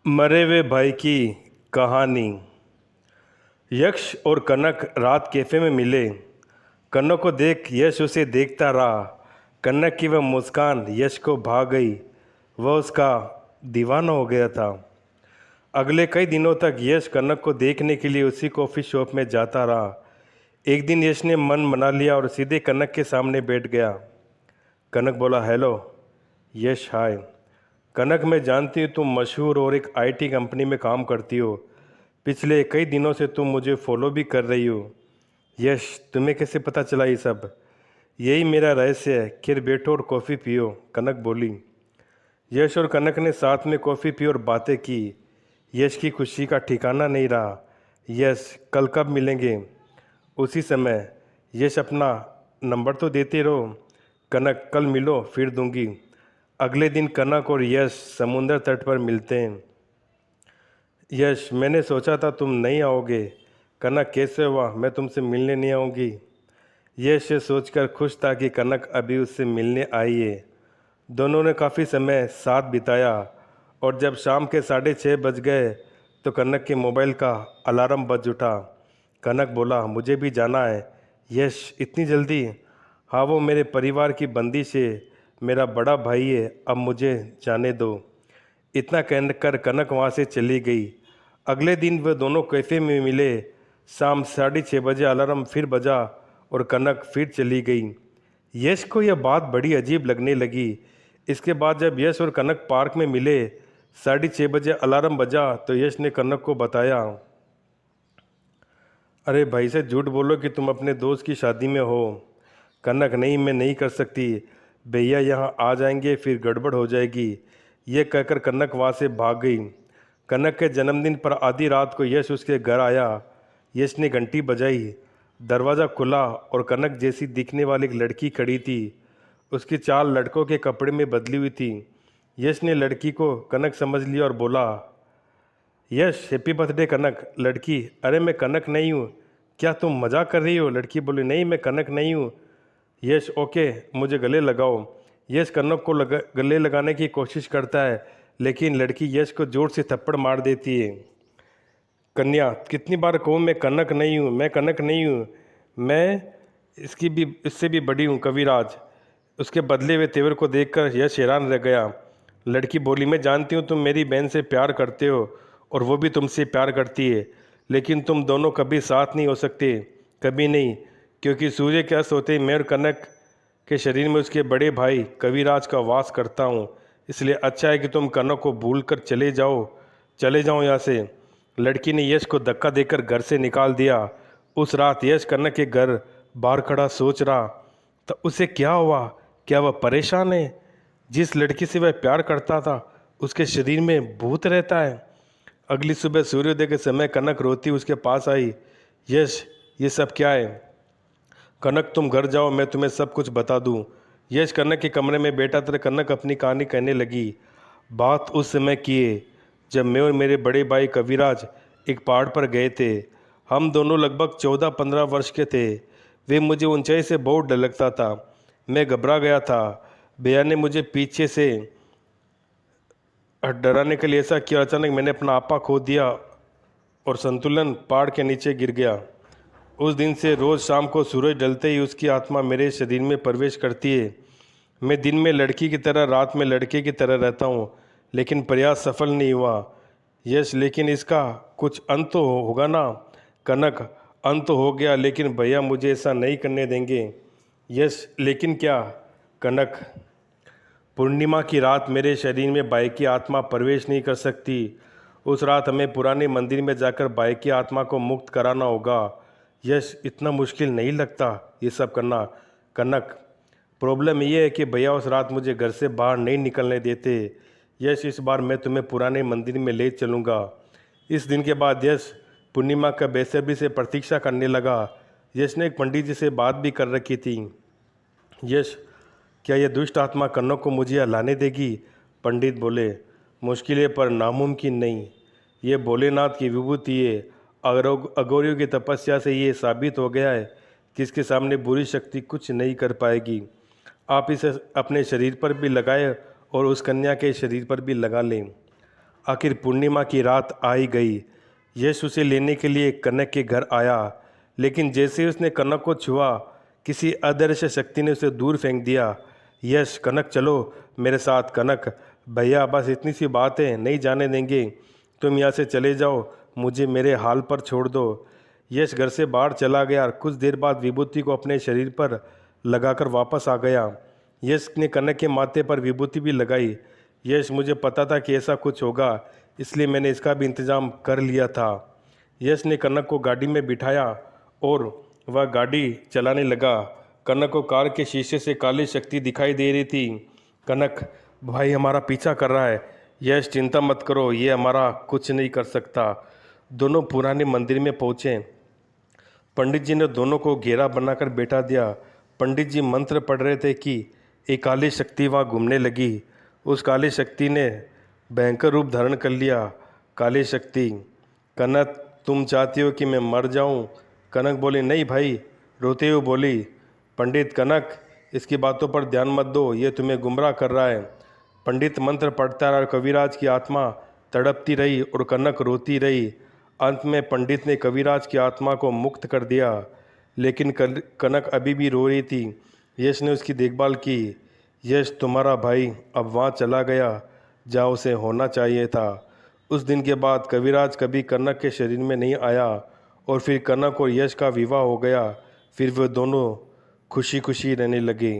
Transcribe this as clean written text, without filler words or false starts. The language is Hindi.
मरे हुए भाई की कहानी। यक्ष और कनक रात कैफे में मिले। कनक को देख यश उसे देखता रहा। कनक की वह मुस्कान यश को भा गई। वह उसका दीवाना हो गया था। अगले कई दिनों तक यश कनक को देखने के लिए उसी कॉफ़ी शॉप में जाता रहा। एक दिन यश ने मन बना लिया और सीधे कनक के सामने बैठ गया। कनक बोला, हेलो। यश, हाय। कनक, मैं जानती हूँ तुम मशहूर और एक आईटी कंपनी में काम करती हो। पिछले कई दिनों से तुम मुझे फॉलो भी कर रही हो। यश, तुम्हें कैसे पता चला ये सब? यही मेरा रहस्य है। खैर बैठो और कॉफ़ी पियो, कनक बोली। यश और कनक ने साथ में कॉफ़ी पी और बातें की। यश की खुशी का ठिकाना नहीं रहा। यश, कल कब मिलेंगे? उसी समय। यश, अपना नंबर तो देते रहो। कनक, कल मिलो फिर दूंगी। अगले दिन कनक और यश समुंदर तट पर मिलते हैं। यश, मैंने सोचा था तुम नहीं आओगे। कनक, कैसे हुआ? मैं तुमसे मिलने नहीं आऊँगी। यश ये सोचकर खुश था कि कनक अभी उससे मिलने आई है। दोनों ने काफ़ी समय साथ बिताया और जब शाम के 6:30 बज गए तो कनक के मोबाइल का अलार्म बज उठा। कनक बोला, मुझे भी जाना है। यश, इतनी जल्दी? हाँ, वो मेरे परिवार की बंदिश है। मेरा बड़ा भाई है, अब मुझे जाने दो। इतना कहकर कनक वहाँ से चली गई। अगले दिन वे दोनों कैफ़े में मिले। शाम 6:30 बजे अलार्म फिर बजा और कनक फिर चली गई। यश को यह बात बड़ी अजीब लगने लगी। इसके बाद जब यश और कनक पार्क में मिले, 6:30 बजे अलार्म बजा तो यश ने कनक को बताया, अरे भाई से झूठ बोलो कि तुम अपने दोस्त की शादी में हो। कनक, नहीं, मैं नहीं कर सकती। भैया यहाँ आ जाएंगे, फिर गड़बड़ हो जाएगी। ये कहकर कनक वहाँ से भाग गई। कनक के जन्मदिन पर आधी रात को यश उसके घर आया। यश ने घंटी बजाई। दरवाज़ा खुला और कनक जैसी दिखने वाली एक लड़की खड़ी थी। उसकी चाल लड़कों के कपड़े में बदली हुई थी। यश ने लड़की को कनक समझ लिया और बोला, यश, हैप्पी बर्थडे कनक। लड़की, अरे मैं कनक नहीं हूँ। क्या तुम मजाक कर रही हो? लड़की बोली, नहीं, मैं कनक नहीं हूँ। यश, ओके, मुझे गले लगाओ। यश कनक को गले लगाने की कोशिश करता है, लेकिन लड़की यश को जोर से थप्पड़ मार देती है। कन्या, कितनी बार कहूँ मैं कनक नहीं हूँ, मैं कनक नहीं हूँ। मैं इससे भी बड़ी हूँ, कविराज। उसके बदले हुए तेवर को देखकर यश हैरान रह गया। लड़की बोली, मैं जानती हूँ तुम मेरी बहन से प्यार करते हो और वो भी तुमसे प्यार करती है, लेकिन तुम दोनों कभी साथ नहीं हो सकते, कभी नहीं। क्योंकि सूर्य के अस्त होते ही मैं और कनक के शरीर में उसके बड़े भाई कविराज का वास करता हूँ। इसलिए अच्छा है कि तुम कनक को भूल कर चले जाओ यहाँ से। लड़की ने यश को धक्का देकर घर से निकाल दिया। उस रात यश कनक के घर बाहर खड़ा सोच रहा, तो उसे क्या हुआ? क्या वह परेशान है? जिस लड़की से वह प्यार करता था उसके शरीर में भूत रहता है। अगली सुबह सूर्योदय के समय कनक रोती उसके पास आई। यश, ये सब क्या है? कनक, तुम घर जाओ, मैं तुम्हें सब कुछ बता दूं। यश कनक के कमरे में बैठा था। कनक अपनी कहानी कहने लगी। बात उस समय की है जब मैं और मेरे बड़े भाई कविराज एक पहाड़ पर गए थे। हम दोनों लगभग 14-15 वर्ष के थे। वे मुझे ऊंचाई से बहुत डर लगता था। मैं घबरा गया था। भैया ने मुझे पीछे से डराने के लिए ऐसा किया। अचानक मैंने अपना आपा खो दिया और संतुलन पहाड़ के नीचे गिर गया। उस दिन से रोज़ शाम को सूरज ढलते ही उसकी आत्मा मेरे शरीर में प्रवेश करती है। मैं दिन में लड़की की तरह, रात में लड़के की तरह रहता हूँ, लेकिन प्रयास सफल नहीं हुआ। यश, लेकिन इसका कुछ अंत तो होगा ना? कनक, अंत तो हो गया, लेकिन भैया मुझे ऐसा नहीं करने देंगे। यश, लेकिन क्या? कनक, पूर्णिमा की रात मेरे शरीर में बाई की आत्मा प्रवेश नहीं कर सकती। उस रात हमें पुराने मंदिर में जाकर बाई की आत्मा को मुक्त कराना होगा। यश, इतना मुश्किल नहीं लगता ये सब करना? कनक, प्रॉब्लम ये है कि भैया उस रात मुझे घर से बाहर नहीं निकलने देते। यश, इस बार मैं तुम्हें पुराने मंदिर में ले चलूँगा। इस दिन के बाद यश पूर्णिमा का बेसब्री से प्रतीक्षा करने लगा। यश ने एक पंडित जी से बात भी कर रखी थी। यश, क्या यह दुष्ट आत्मा कनक को मुझे लाने देगी? पंडित बोले, मुश्किल है पर नामुमकिन नहीं। ये भोलेनाथ की विभूति है। अघोरियों की तपस्या से ये साबित हो गया है कि इसके सामने बुरी शक्ति कुछ नहीं कर पाएगी। आप इसे अपने शरीर पर भी लगाए और उस कन्या के शरीर पर भी लगा लें। आखिर पूर्णिमा की रात आ ही गई। यश उसे लेने के लिए कनक के घर आया, लेकिन जैसे ही उसने कनक को छुआ, किसी अदृश्य शक्ति ने उसे दूर फेंक दिया। यश, कनक चलो मेरे साथ। कनक, भैया बस इतनी सी बात है, नहीं जाने देंगे। तुम यहाँ से चले जाओ, मुझे मेरे हाल पर छोड़ दो। यश घर से बाहर चला गया। कुछ देर बाद विभूति को अपने शरीर पर लगाकर वापस आ गया। यश ने कनक के माथे पर विभूति भी लगाई। यश, मुझे पता था कि ऐसा कुछ होगा, इसलिए मैंने इसका भी इंतजाम कर लिया था। यश ने कनक को गाड़ी में बिठाया और वह गाड़ी चलाने लगा। कनक को कार के शीशे से काली शक्ति दिखाई दे रही थी। कनक, भाई हमारा पीछा कर रहा है। यश, चिंता मत करो, ये हमारा कुछ नहीं कर सकता। दोनों पुराने मंदिर में पहुँचे। पंडित जी ने दोनों को घेरा बनाकर बैठा दिया। पंडित जी मंत्र पढ़ रहे थे कि एक काली शक्ति वहाँ घूमने लगी। उस काली शक्ति ने भयंकर रूप धारण कर लिया। काली शक्ति, कनक तुम चाहती हो कि मैं मर जाऊं? कनक बोली, नहीं भाई, रोते हुए बोली। पंडित, कनक इसकी बातों पर ध्यान मत दो, ये तुम्हें गुमराह कर रहा है। पंडित मंत्र पढ़ता रहा और कविराज की आत्मा तड़पती रही और कनक रोती रही। अंत में पंडित ने कविराज की आत्मा को मुक्त कर दिया, लेकिन कनक अभी भी रो रही थी। यश ने उसकी देखभाल की। यश, तुम्हारा भाई अब वहाँ चला गया जहाँ उसे होना चाहिए था। उस दिन के बाद कविराज कभी कनक के शरीर में नहीं आया और फिर कनक और यश का विवाह हो गया। फिर वे दोनों खुशी खुशी रहने लगे।